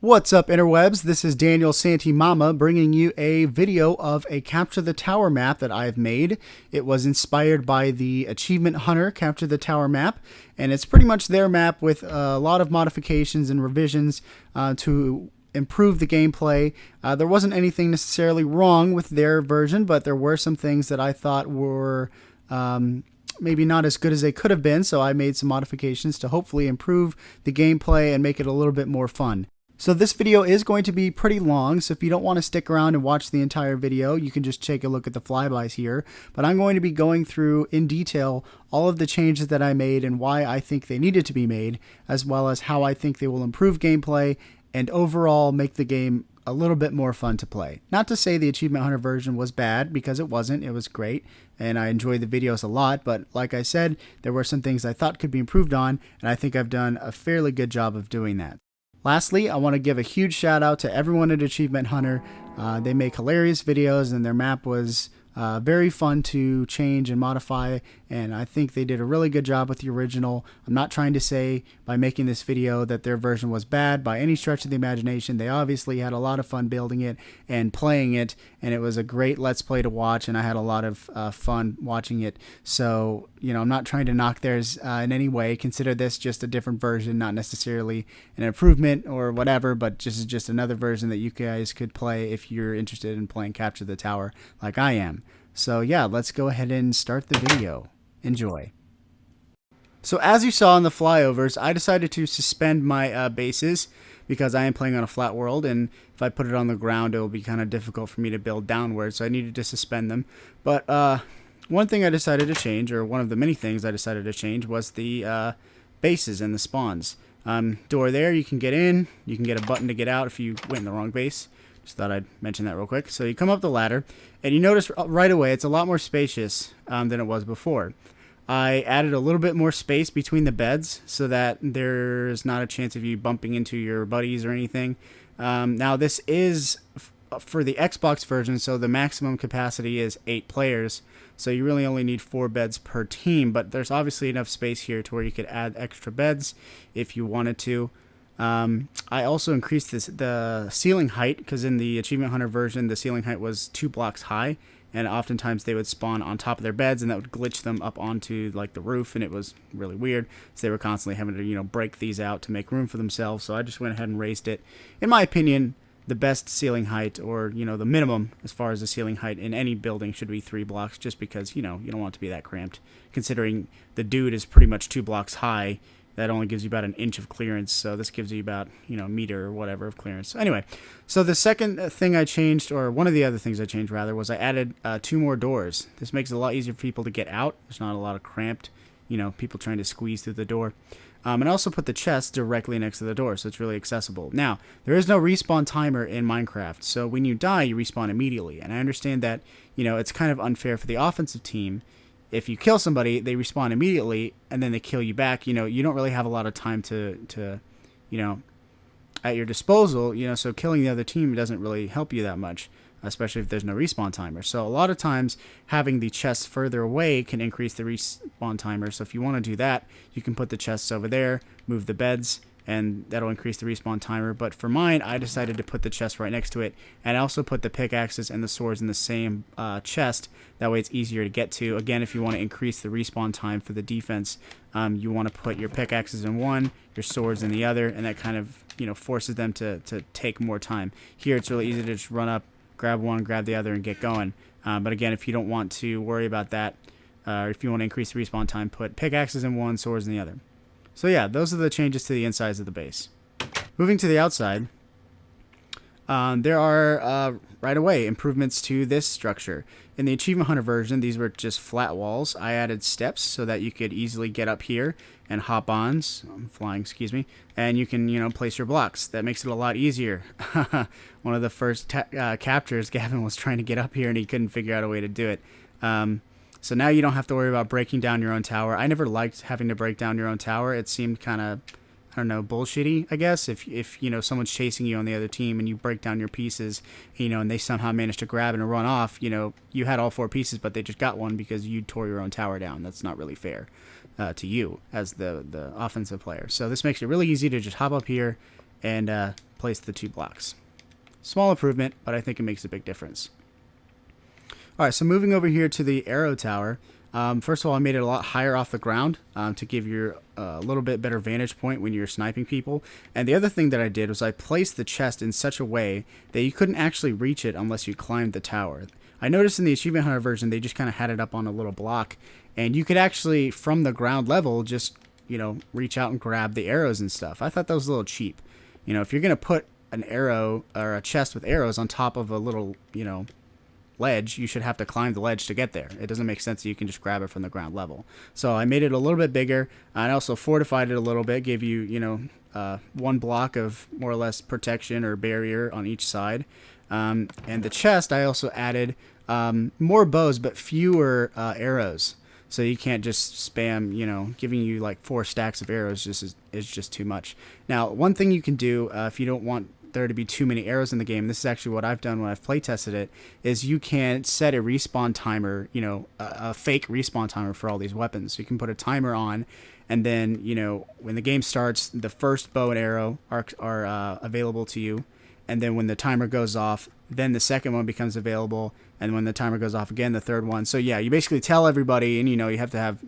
What's up, interwebs? This is Daniel SantiMama bringing you a video of a Capture the Tower map that I've made. It was inspired by the Achievement Hunter Capture the Tower map, and it's pretty much their map with a lot of modifications and revisions to improve the gameplay. There wasn't anything necessarily wrong with their version, but there were some things that I thought were maybe not as good as they could have been, so I made some modifications to hopefully improve the gameplay and make it a little bit more fun. So this video is going to be pretty long, so if you don't want to stick around and watch the entire video, you can just take a look at the flybys here. But I'm going to be going through in detail all of the changes that I made and why I think they needed to be made, as well as how I think they will improve gameplay and overall make the game a little bit more fun to play. Not to say the Achievement Hunter version was bad, because it wasn't. It was great, and I enjoyed the videos a lot, but like I said, there were some things I thought could be improved on, and I think I've done a fairly good job of doing that. Lastly, I want to give a huge shout out to everyone at Achievement Hunter. They make hilarious videos, and their map was very fun to change and modify, and I think they did a really good job with the original. I'm not trying to say by making this video that their version was bad by any stretch of the imagination. They obviously had a lot of fun building it and playing it, and it was a great Let's Play to watch, and I had a lot of fun watching it. So, you know, I'm not trying to knock theirs in any way. Consider this just a different version, not necessarily an improvement or whatever, but just another version that you guys could play if you're interested in playing Capture the Tower like I am. So yeah, let's go ahead and start the video. Enjoy. So as you saw in the flyovers, I decided to suspend my bases because I am playing on a flat world, and if I put it on the ground, it will be kind of difficult for me to build downwards, so I needed to suspend them. But one thing I decided to change, or one of the many things I decided to change, was the bases and the spawns. Door there, you can get in, you can get a button to get out if you went in the wrong base. Just thought I'd mention that real quick. So you come up the ladder, and you notice right away it's a lot more spacious than it was before. I added a little bit more space between the beds so that there's not a chance of you bumping into your buddies or anything. Now this is for the Xbox version, so the maximum capacity is 8 players. So you really only need 4 beds per team, but there's obviously enough space here to where you could add extra beds if you wanted to. I also increased the ceiling height, because in the Achievement Hunter version, the ceiling height was 2 blocks high, and oftentimes they would spawn on top of their beds, and that would glitch them up onto like the roof, and it was really weird. So they were constantly having to, you know, break these out to make room for themselves. So I just went ahead and raised it. In my opinion, the best ceiling height, or, you know, the minimum as far as the ceiling height in any building, should be 3 blocks, just because, you know, you don't want it to be that cramped, considering the dude is pretty much 2 blocks high. That only gives you about an inch of clearance, so this gives you about, you know, a meter or whatever of clearance. Anyway, so the second thing I changed, or one of the other things I changed rather, was I added 2 more doors. This makes it a lot easier for people to get out. There's not a lot of cramped, you know, people trying to squeeze through the door. And I also put the chest directly next to the door, so it's really accessible. Now, there is no respawn timer in Minecraft, so when you die, you respawn immediately. And I understand that, you know, it's kind of unfair for the offensive team. If you kill somebody, they respawn immediately, and then they kill you back. You know, you don't really have a lot of time to you know, at your disposal. You know, so killing the other team doesn't really help you that much, especially if there's no respawn timer. So a lot of times, having the chests further away can increase the respawn timer. So if you want to do that, you can put the chests over there, move the beds, and that'll increase the respawn timer. But for mine, I decided to put the chest right next to it, and I also put the pickaxes and the swords in the same chest. That way it's easier to get to. Again, if you want to increase the respawn time for the defense, you want to put your pickaxes in one, your swords in the other, and that kind of, you know, forces them to take more time. Here it's really easy to just run up, grab one, grab the other, and get going. But again, if you don't want to worry about that, if you want to increase the respawn time, put pickaxes in one, swords in the other. So yeah, those are the changes to the insides of the base. Moving to the outside, there are, right away, improvements to this structure. In the Achievement Hunter version, these were just flat walls. I added steps so that you could easily get up here and hop on, excuse me, and you can, you know, place your blocks. That makes it a lot easier. One of the first captures, Gavin was trying to get up here and he couldn't figure out a way to do it. So now you don't have to worry about breaking down your own tower. I never liked having to break down your own tower. It seemed kind of, I don't know, bullshitty, I guess. If you know, someone's chasing you on the other team and you break down your pieces, you know, and they somehow manage to grab it and run off, you know, you had all 4 pieces, but they just got one because you tore your own tower down. That's not really fair to you as the offensive player. So this makes it really easy to just hop up here and place the 2 blocks. Small improvement, but I think it makes a big difference. All right, so moving over here to the arrow tower. First of all, I made it a lot higher off the ground to give you a little bit better vantage point when you're sniping people. And the other thing that I did was I placed the chest in such a way that you couldn't actually reach it unless you climbed the tower. I noticed in the Achievement Hunter version, they just kind of had it up on a little block. And you could actually, from the ground level, just, reach out and grab the arrows and stuff. I thought that was a little cheap. If you're going to put an arrow or a chest with arrows on top of a little, ledge, you should have to climb the ledge to get there. It doesn't make sense that you can just grab it from the ground level. So I made it a little bit bigger. I also fortified it a little bit, gave you, 1 block of more or less protection or barrier on each side. And the chest, I also added more bows, but fewer arrows. So you can't just spam, giving you like 4 stacks of arrows is just too much. Now, one thing you can do if you don't want there to be too many arrows in the game, this is actually what I've done when I've play tested it, is you can set a respawn timer, a fake respawn timer for all these weapons. So you can put a timer on, and then, when the game starts, the first bow and arrow are available to you. And then when the timer goes off, then the second one becomes available. And when the timer goes off again, the third one. So yeah, you basically tell everybody, and you have to have,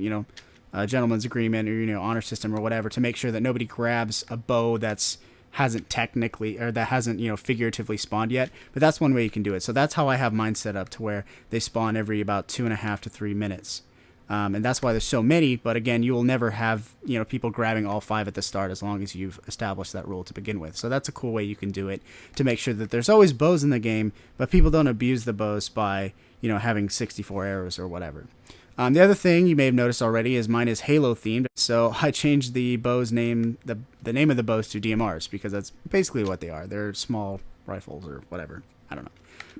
a gentleman's agreement or, honor system or whatever to make sure that nobody grabs a bow that hasn't figuratively spawned yet. But that's one way you can do it. So that's how I have mine set up, to where they spawn every about 2.5 to 3 minutes. And that's why there's so many. But again, you will never have, people grabbing all 5 at the start, as long as you've established that rule to begin with. So that's a cool way you can do it, to make sure that there's always bows in the game, but people don't abuse the bows by, having 64 arrows or whatever. The other thing you may have noticed already is mine is Halo themed. So I changed the bows name, the name of the bows to DMRs, because that's basically what they are. They're small rifles or whatever. I don't know.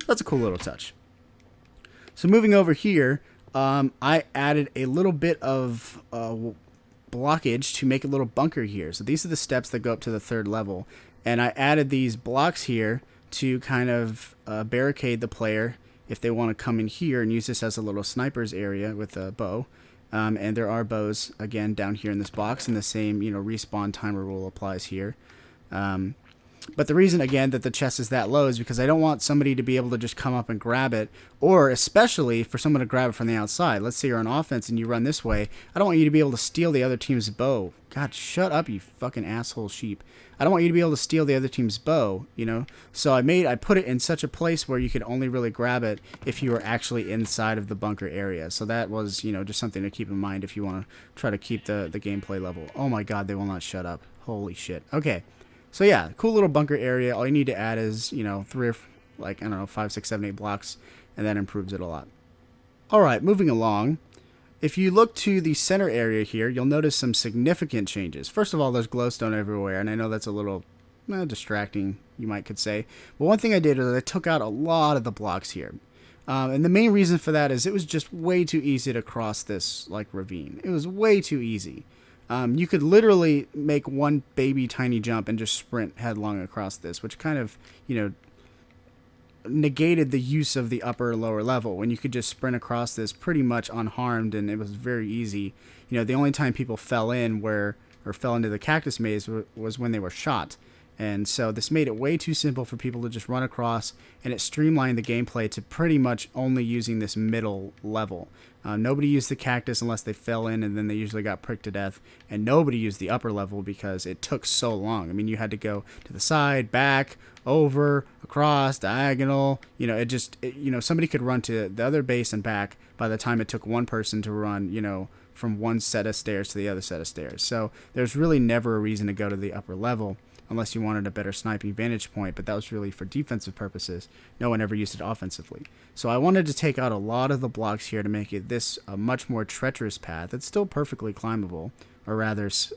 That's a cool little touch. So moving over here, I added a little bit of blockage to make a little bunker here. So these are the steps that go up to the 3rd level. And I added these blocks here to kind of barricade the player if they want to come in here and use this as a little sniper's area with a bow. And there are bows, again, down here in this box, and the same, respawn timer rule applies here. But the reason, again, that the chest is that low is because I don't want somebody to be able to just come up and grab it, or especially for someone to grab it from the outside. Let's say you're on offense and you run this way. I don't want you to be able to steal the other team's bow. God, shut up, you fucking asshole sheep. I don't want you to be able to steal the other team's bow, So I put it in such a place where you could only really grab it if you were actually inside of the bunker area. So that was, just something to keep in mind if you want to try to keep the gameplay level. Oh my God, they will not shut up. Holy shit. Okay. So yeah, cool little bunker area. All you need to add is, 3 or 5, 6, 7, 8 blocks, and that improves it a lot. All right, moving along. If you look to the center area here, you'll notice some significant changes. First of all, there's glowstone everywhere, and I know that's a little distracting, you might could say. But one thing I did is I took out a lot of the blocks here. And the main reason for that is it was just way too easy to cross this ravine. It was way too easy. You could literally make one baby tiny jump and just sprint headlong across this, which kind of, negated the use of the upper and lower level, when you could just sprint across this pretty much unharmed, and it was very easy. The only time people fell into the cactus maze was when they were shot. And so this made it way too simple for people to just run across, and it streamlined the gameplay to pretty much only using this middle level. Nobody used the cactus unless they fell in, and then they usually got pricked to death. And nobody used the upper level because it took so long. I mean, you had to go to the side, back, over, across, diagonal. Somebody could run to the other base and back by the time it took one person to run, from one set of stairs to the other set of stairs. So there's really never a reason to go to the upper level unless you wanted a better sniping vantage point, but that was really for defensive purposes. No one ever used it offensively. So I wanted to take out a lot of the blocks here to make it this a much more treacherous path. It's still perfectly climbable, or rather, it's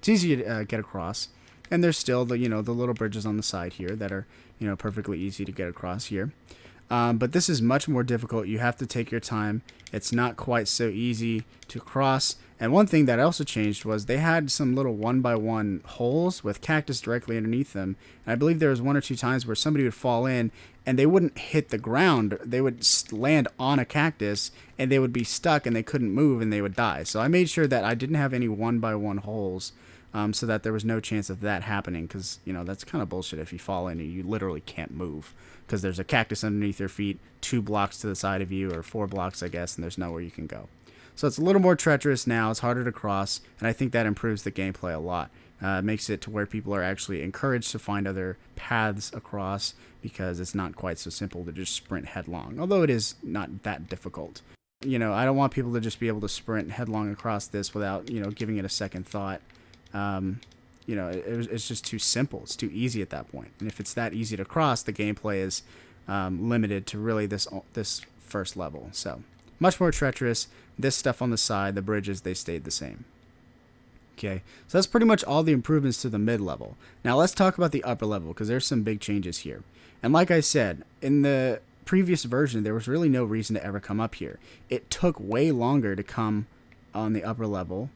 easy to get across. And there's still the little bridges on the side here that are perfectly easy to get across here. But this is much more difficult. You have to take your time. It's not quite so easy to cross. And one thing that also changed was they had some little 1x1 holes with cactus directly underneath them. And I believe there was 1 or 2 times where somebody would fall in and they wouldn't hit the ground. They would land on a cactus and they would be stuck and they couldn't move and they would die. So I made sure that I didn't have any 1x1 holes so that there was no chance of that happening, because, you know, that's kind of bullshit if you fall in and you literally can't move because there's a cactus underneath your feet, 2 blocks to the side of you, or 4 blocks, I guess, and there's nowhere you can go. So it's a little more treacherous now. It's harder to cross, and I think that improves the gameplay a lot. It makes it to where people are actually encouraged to find other paths across, because it's not quite so simple to just sprint headlong, although it is not that difficult. You know, I don't want people to just be able to sprint headlong across this without, you know, giving it a second thought. You know, it's just too simple. It's too easy at that point. And if it's that easy to cross, the gameplay is limited to really this first level. So much more treacherous. This stuff on the side, the bridges, they stayed the same. Okay, so that's pretty much all the improvements to the mid-level. Now let's talk about the upper level, because there's some big changes here. And like I said, in the previous version, there was really no reason to ever come up here. It took way longer to come on the upper level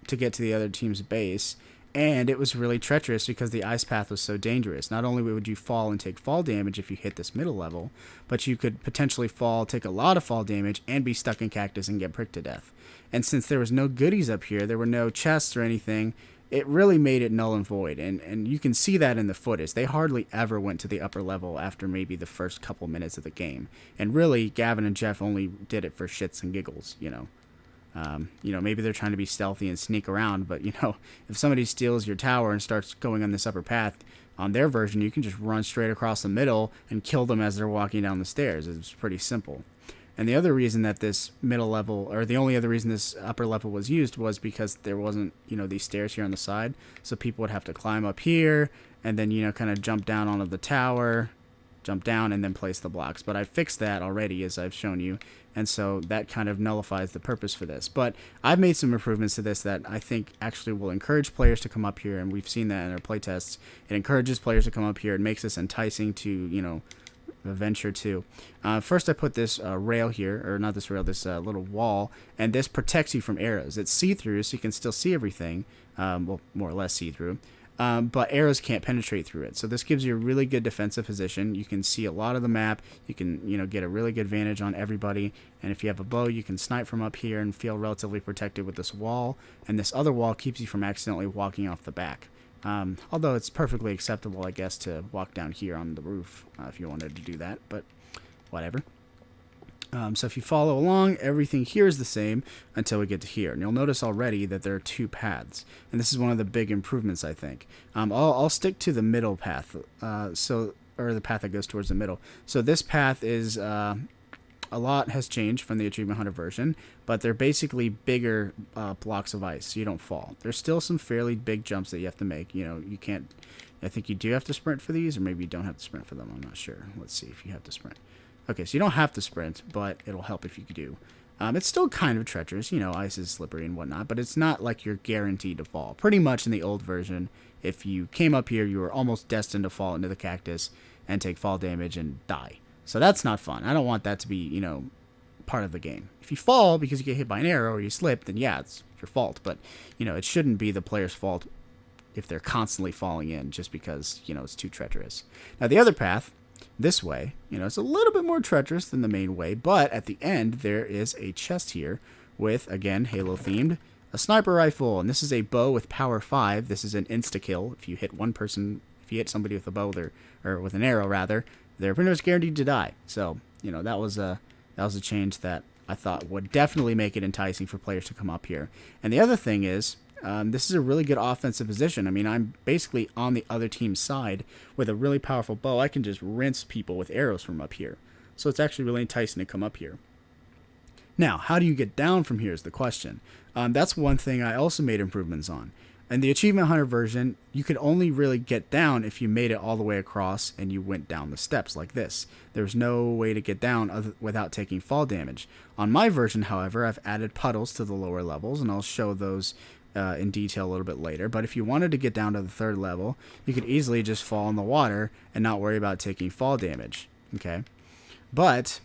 to get to the other team's base, and it was really treacherous because the ice path was so dangerous. Not only would you fall and take fall damage if you hit this middle level, but you could potentially fall, take a lot of fall damage, and be stuck in cactus and get pricked to death. And since there was no goodies up here, there were no chests or anything, it really made it null and void. And you can see that in the footage. They hardly ever went to the upper level after maybe the first couple minutes of the game. And really, Gavin and Jeff only did it for shits and giggles, you know. You know, maybe they're trying to be stealthy and sneak around, but, you know, if somebody steals your tower and starts going on this upper path, on their version, you can just run straight across the middle and kill them as they're walking down the stairs. It's pretty simple. And the other reason that this middle level, or the only other reason this upper level was used, was because there wasn't, you know, these stairs here on the side. So people would have to climb up here and then, you know, kind of jump down onto the tower, jump down, and then place the blocks. But I fixed that already, as I've shown you, and so that kind of nullifies the purpose for this. But I've made some improvements to this that I think actually will encourage players to come up here, and we've seen that in our playtests. It encourages players to come up here. It makes this enticing to, you know, venture too. First I put this rail here, or not this rail, this little wall, and this protects you from arrows. It's see-through, so you can still see everything, well, more or less see-through, but arrows can't penetrate through it. So this gives you a really good defensive position. You can see a lot of the map. You can, you know, get a really good vantage on everybody, and if you have a bow, you can snipe from up here and feel relatively protected with this wall, and this other wall keeps you from accidentally walking off the back. Although it's perfectly acceptable, I guess, to walk down here on the roof if you wanted to do that, but whatever. So if you follow along, everything here is the same until we get to here. And you'll notice already that there are 2 paths. And this is one of the big improvements, I think. I'll stick to the middle path, or the path that goes towards the middle. So this path is... a lot has changed from the Achievement Hunter version, but they're basically bigger blocks of ice, so you don't fall. There's still some fairly big jumps that you have to make. You know, you can't... I think you do have to sprint for these, or maybe you don't have to sprint for them. I'm not sure. Let's see if you have to sprint. Okay, so you don't have to sprint, but it'll help if you do. It's still kind of treacherous. You know, ice is slippery and whatnot, but it's not like you're guaranteed to fall. Pretty much in the old version, if you came up here, you were almost destined to fall into the cactus and take fall damage and die. So that's not fun. I don't want that to be, you know, part of the game. If you fall because you get hit by an arrow or you slip, then yeah, it's your fault. But, you know, it shouldn't be the player's fault if they're constantly falling in just because, you know, it's too treacherous. Now, the other path, this way, you know, it's a little bit more treacherous than the main way, but at the end, there is a chest here with, again, Halo-themed, a sniper rifle. And this is a bow with power 5. This is an insta-kill. If you hit one person, if you hit somebody with a bow, or with an arrow, rather, they're pretty much guaranteed to die. So, you know, that was a change that I thought would definitely make it enticing for players to come up here. And the other thing is, this is a really good offensive position. I mean, I'm basically on the other team's side with a really powerful bow. I can just rinse people with arrows from up here. So it's actually really enticing to come up here. Now, how do you get down from here is the question. That's one thing I also made improvements on. In the Achievement Hunter version, you could only really get down if you made it all the way across and you went down the steps like this. There's no way to get down without taking fall damage. On my version, however, I've added puddles to the lower levels, and I'll show those in detail a little bit later. But if you wanted to get down to the 3rd level, you could easily just fall in the water and not worry about taking fall damage. Okay, but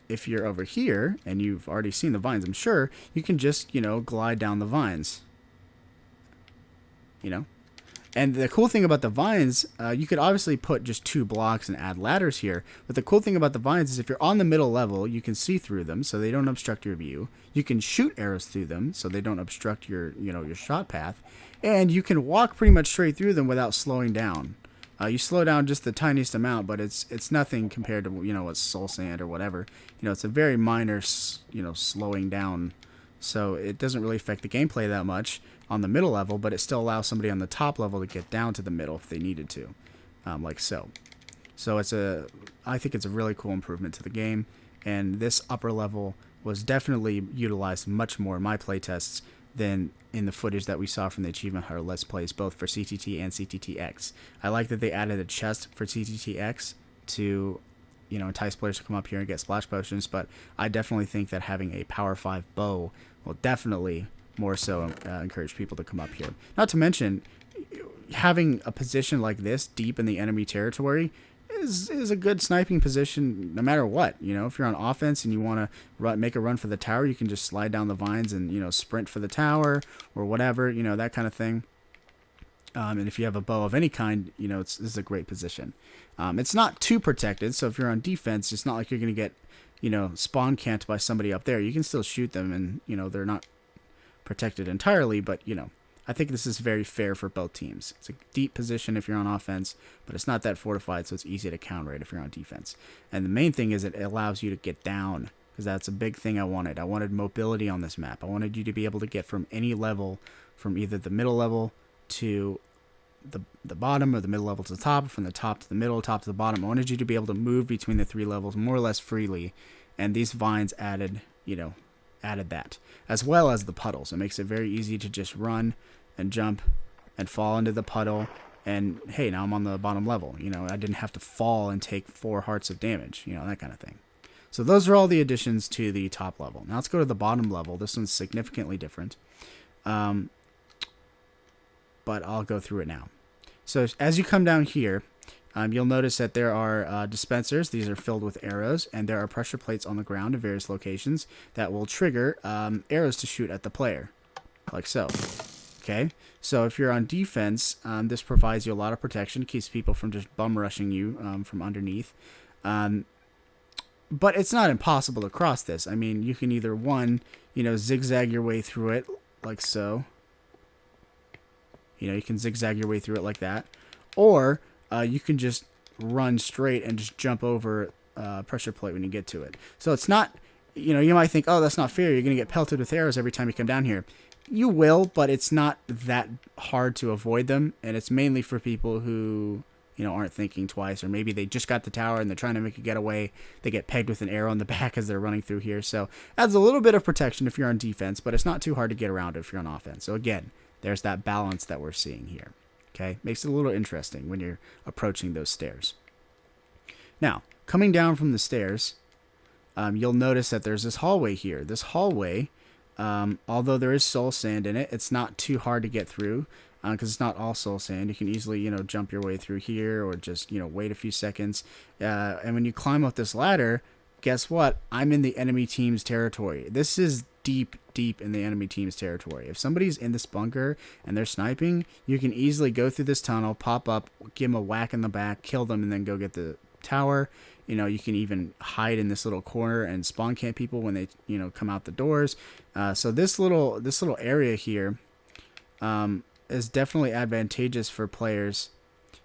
if you're over here, and you've already seen the vines, I'm sure, you can just, you know, glide down the vines. You know, And the cool thing about the vines, you could obviously put just 2 blocks and add ladders here. But the cool thing about the vines is if you're on the middle level, you can see through them, so they don't obstruct your view. You can shoot arrows through them, so they don't obstruct your shot path. And you can walk pretty much straight through them without slowing down. You slow down just the tiniest amount, but it's nothing compared to what's soul sand or whatever. It's a very minor slowing down, so it doesn't really affect the gameplay that much on the middle level, but it still allows somebody on the top level to get down to the middle if they needed to, like so. So I think it's a really cool improvement to the game, and this upper level was definitely utilized much more in my playtests than in the footage that we saw from the Achievement Hunter Let's Plays, both for CTT and CTTX. I like that they added a chest for CTTX to entice players to come up here and get splash potions, but I definitely think that having a Power 5 bow will definitely more so encourage people to come up here. Not to mention, having a position like this deep in the enemy territory is a good sniping position no matter what. If you're on offense and you want to make a run for the tower, you can just slide down the vines and sprint for the tower or whatever, that kind of thing. And if you have a bow of any kind, this is a great position. It's not too protected, so if you're on defense, it's not like you're going to get spawn camped by somebody up there. You can still shoot them, and they're not protected entirely, but I think this is very fair for both teams. It's a deep position if you're on offense, but it's not that fortified, so it's easy to counter it if you're on defense. And the main thing is it allows you to get down, because that's a big thing I wanted. I wanted mobility on this map. I wanted you to be able to get from any level, from either the middle level to the bottom, or the middle level to the top, or from the top to the middle, top to the bottom. I wanted you to be able to move between the 3 levels more or less freely, and these vines added that, as well as the puddles. It makes it very easy to just run and jump and fall into the puddle, and hey, now I'm on the bottom level. I didn't have to fall and take 4 hearts of damage, that kind of thing. So those are all the additions to the top level. Now let's go to the bottom level. This one's significantly different, but I'll go through it now. So as you come down here, you'll notice that there are dispensers. These are filled with arrows, and there are pressure plates on the ground in various locations that will trigger arrows to shoot at the player, like so. Okay, so if you're on defense, this provides you a lot of protection, keeps people from just bum rushing you from underneath. But it's not impossible to cross this. I mean, you can either zigzag your way through it like so. You can zigzag your way through it like that, or you can just run straight and just jump over pressure plate when you get to it. So it's not, you might think, oh, that's not fair. You're going to get pelted with arrows every time you come down here. You will, but it's not that hard to avoid them, and it's mainly for people who, aren't thinking twice, or maybe they just got the tower and they're trying to make a getaway. They get pegged with an arrow in the back as they're running through here. So adds a little bit of protection if you're on defense, but it's not too hard to get around if you're on offense. So again, there's that balance that we're seeing here. Okay, makes it a little interesting when you're approaching those stairs. Now, coming down from the stairs, you'll notice that there's this hallway here. This hallway, although there is soul sand in it, it's not too hard to get through because it's not all soul sand. You can easily, jump your way through here, or just, wait a few seconds. And when you climb up this ladder, guess what? I'm in the enemy team's territory. This is deep in the enemy team's territory. If somebody's in this bunker and they're sniping, you can easily go through this tunnel, pop up, give them a whack in the back, kill them, and then go get the tower. You can even hide in this little corner and spawn camp people when they, come out the doors. So this little area here is definitely advantageous for players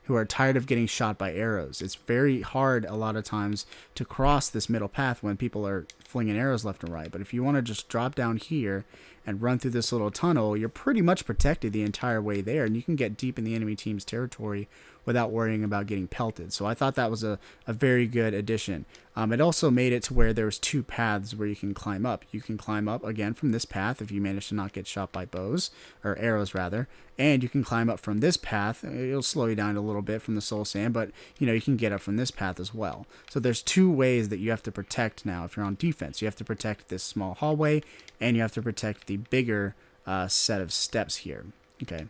who are tired of getting shot by arrows. It's very hard a lot of times to cross this middle path when people are flinging arrows left and right. But if you want to just drop down here and run through this little tunnel, you're pretty much protected the entire way there, and you can get deep in the enemy team's territory without worrying about getting pelted. So I thought that was a very good addition. It also made it to where there was 2 paths where you can climb up. You can climb up again from this path if you manage to not get shot by bows, or arrows rather, and you can climb up from this path. It'll slow you down a little bit from the soul sand, but you can get up from this path as well. So there's 2 ways that you have to protect now if you're on defense. You have to protect this small hallway, and you have to protect the bigger set of steps here. Okay.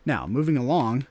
Now, moving along,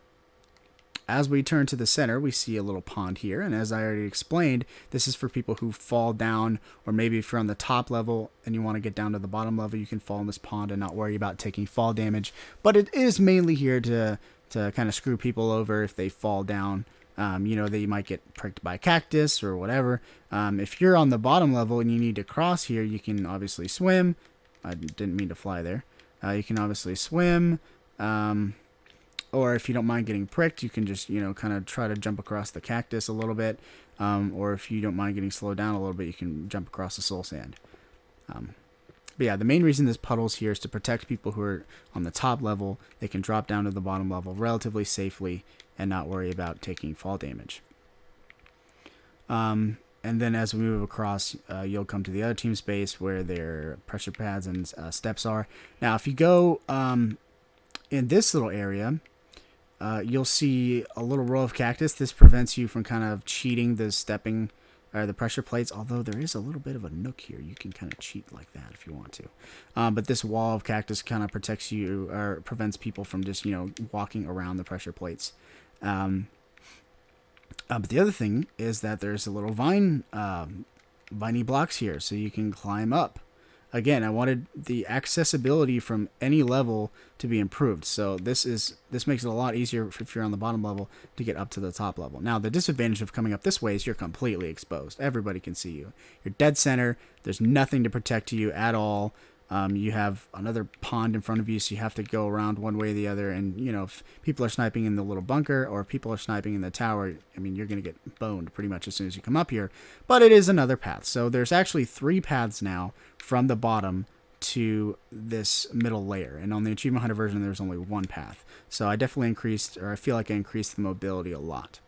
as we turn to the center, we see a little pond here, and as I already explained, this is for people who fall down, or maybe if you're on the top level and you want to get down to the bottom level, you can fall in this pond and not worry about taking fall damage. But it is mainly here to to kind of screw people over if they fall down. You know, they might get pricked by a cactus or whatever. If you're on the bottom level and you need to cross here, you can obviously swim. I didn't mean to fly there. You can obviously swim. Or if you don't mind getting pricked, you can just, you know, kind of try to jump across the cactus a little bit. Or if you don't mind getting slowed down a little bit, you can jump across the soul sand. But yeah, the main reason this puddle's here is to protect people who are on the top level. They can drop down to the bottom level relatively safely and not worry about taking fall damage. And then as we move across, you'll come to the other team's base where their pressure pads and steps are. Now, if you go in this little area, you'll see a little row of cactus. This prevents you from kind of cheating the stepping or the pressure plates, although there is a little bit of a nook here. You can kind of cheat like that if you want to. But this wall of cactus kind of protects you or prevents people from just, you know, walking around the pressure plates. But the other thing is that there's a little viney blocks here, so you can climb up. Again, I wanted the accessibility from any level to be improved. So this makes it a lot easier if you're on the bottom level to get up to the top level. Now, the disadvantage of coming up this way is you're completely exposed. Everybody can see you. You're dead center. There's nothing to protect you at all. You have another pond in front of you, so you have to go around one way or the other. And, you know, if people are sniping in the little bunker or if people are sniping in the tower, I mean, you're going to get boned pretty much as soon as you come up here. But it is another path. So there's actually 3 paths now from the bottom to this middle layer. And on the Achievement Hunter version, there's only 1 path. So I definitely I feel like I increased the mobility a lot.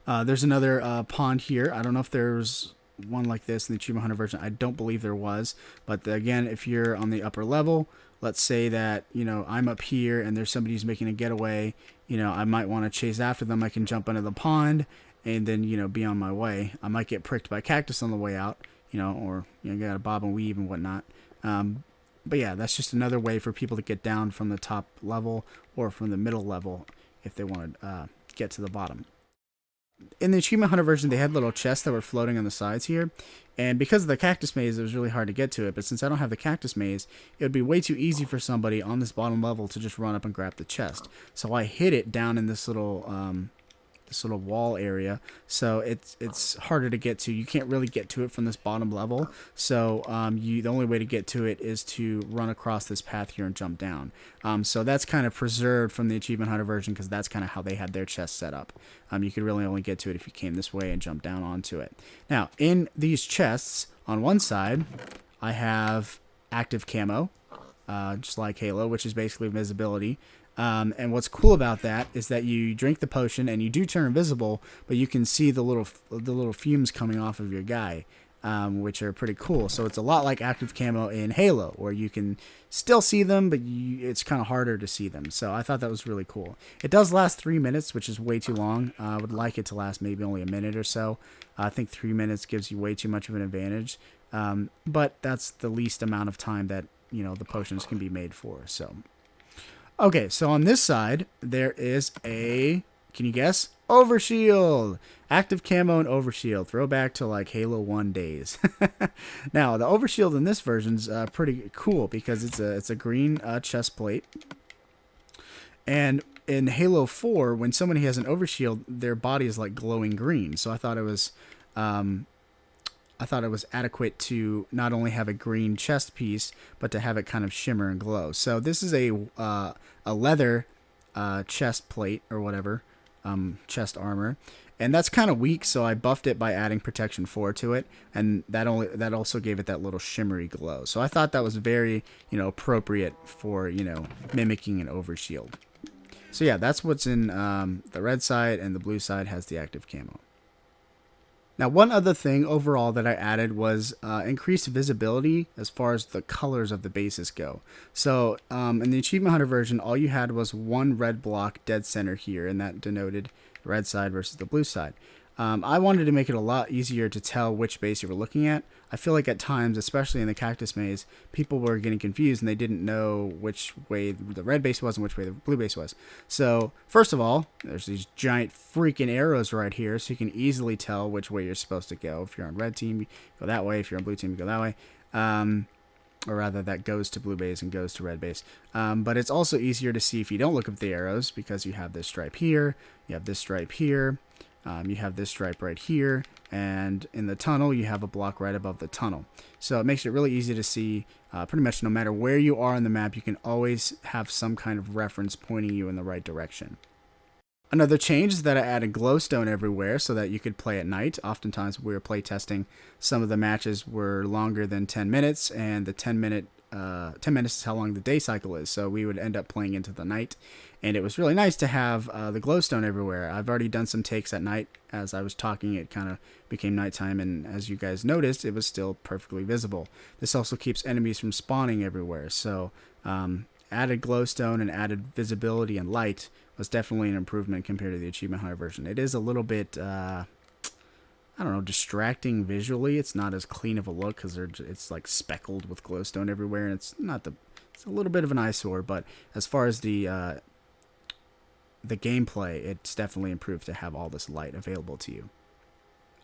There's another pond here. I don't know if there's one like this in the Achievement Hunter version. I don't believe there was, but again, if you're on the upper level, let's say that, you know, I'm up here and there's somebody who's making a getaway, you know, I might want to chase after them. I can jump into the pond and then, you know, be on my way. I might get pricked by cactus on the way out, you know, or, you know, you gotta bob and weave and whatnot. But yeah, that's just another way for people to get down from the top level or from the middle level if they want to get to the bottom. In the Achievement Hunter version, they had little chests that were floating on the sides here. And because of the cactus maze, it was really hard to get to it. But since I don't have the cactus maze, it would be way too easy for somebody on this bottom level to just run up and grab the chest. So I hid it down in this little wall area. So it's harder to get to. You can't really get to it from this bottom level. So the only way to get to it is to run across this path here and jump down. So that's kind of preserved from the Achievement Hunter version because that's kind of how they had their chest set up. You could really only get to it if you came this way and jumped down onto it. Now, in these chests, on one side, I have active camo, just like Halo, which is basically invisibility. And what's cool about that is that you drink the potion and you do turn invisible, but you can see the little fumes coming off of your guy, which are pretty cool. So it's a lot like active camo in Halo, where you can still see them, but it's kind of harder to see them. So I thought that was really cool. It does last 3 minutes, which is way too long. I would like it to last maybe only a minute or so. I think 3 minutes gives you way too much of an advantage. But that's the least amount of time that, you know, the potions can be made for. So. Okay, so on this side, there is a, can you guess? Overshield! Active camo and overshield. Throwback to like Halo 1 days. Now, the overshield in this version is pretty cool because it's a green chest plate. And in Halo 4, when somebody has an overshield, their body is like glowing green. So I thought it was adequate to not only have a green chest piece, but to have it kind of shimmer and glow. So this is a leather chest plate or whatever, chest armor, and that's kind of weak. So I buffed it by adding protection 4 to it, and that also gave it that little shimmery glow. So I thought that was very, you know, appropriate for, you know, mimicking an overshield. So yeah, that's what's in the red side, and the blue side has the active camo. Now, one other thing overall that I added was increased visibility as far as the colors of the bases go. So in the Achievement Hunter version, all you had was one red block dead center here, and that denoted the red side versus the blue side. I wanted to make it a lot easier to tell which base you were looking at. I feel like at times, especially in the cactus maze, people were getting confused and they didn't know which way the red base was and which way the blue base was. So first of all, there's these giant freaking arrows right here, so you can easily tell which way you're supposed to go. If you're on red team, you go that way. If you're on blue team, you go that way. or rather that goes to blue base and goes to red base. But it's also easier to see if you don't look up the arrows, because you have this stripe here, you have this stripe here, you have this stripe right here, and in the tunnel you have a block right above the tunnel. So it makes it really easy to see pretty much no matter where you are on the map. You can always have some kind of reference pointing you in the right direction. Another change is that I added glowstone everywhere so that you could play at night. Oftentimes we were play testing, some of the matches were longer than 10 minutes, and the 10 minutes is how long the day cycle is, so we would end up playing into the night. And it was really nice to have the glowstone everywhere. I've already done some takes at night. As I was talking, it kind of became nighttime, and as you guys noticed, it was still perfectly visible. This also keeps enemies from spawning everywhere, so added glowstone and added visibility and light was definitely an improvement compared to the Achievement Hunter version. It is a little bit, I don't know, distracting visually. It's not as clean of a look because it's like speckled with glowstone everywhere, and it's a little bit of an eyesore. But as far as the gameplay, it's definitely improved to have all this light available to you.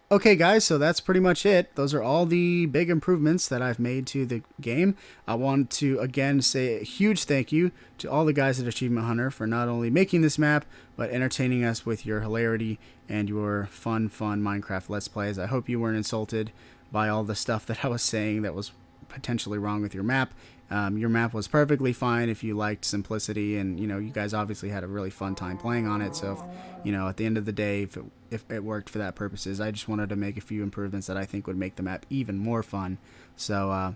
Okay guys, so that's pretty much it. Those are all the big improvements that I've made to the game. I want to again say a huge thank you to all the guys at Achievement Hunter for not only making this map, but entertaining us with your hilarity and your fun Minecraft Let's Plays. I hope you weren't insulted by all the stuff that I was saying that was potentially wrong with your map. Your map was perfectly fine if you liked simplicity, and you guys obviously had a really fun time playing on it. So if, at the end of the day, if it worked for that purposes, I just wanted to make a few improvements that I think would make the map even more fun. So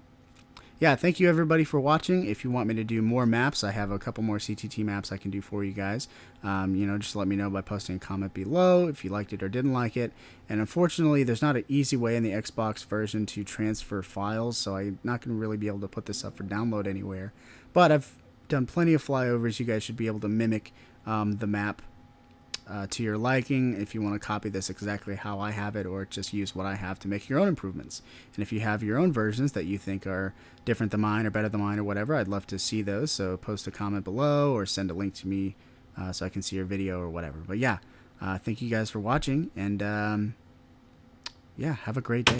yeah, thank you everybody for watching. If you want me to do more maps, I have a couple more CTT maps I can do for you guys. Just let me know by posting a comment below if you liked it or didn't like it. And unfortunately, there's not an easy way in the Xbox version to transfer files, so I'm not going to really be able to put this up for download anywhere. But I've done plenty of flyovers. You guys should be able to mimic the map to your liking if you want to copy this exactly how I have it, or just use what I have to make your own improvements. And if you have your own versions that you think are different than mine or better than mine or whatever, I'd love to see those. So post a comment below or send a link to me so I can see your video or whatever. But yeah, thank you guys for watching, and yeah, have a great day.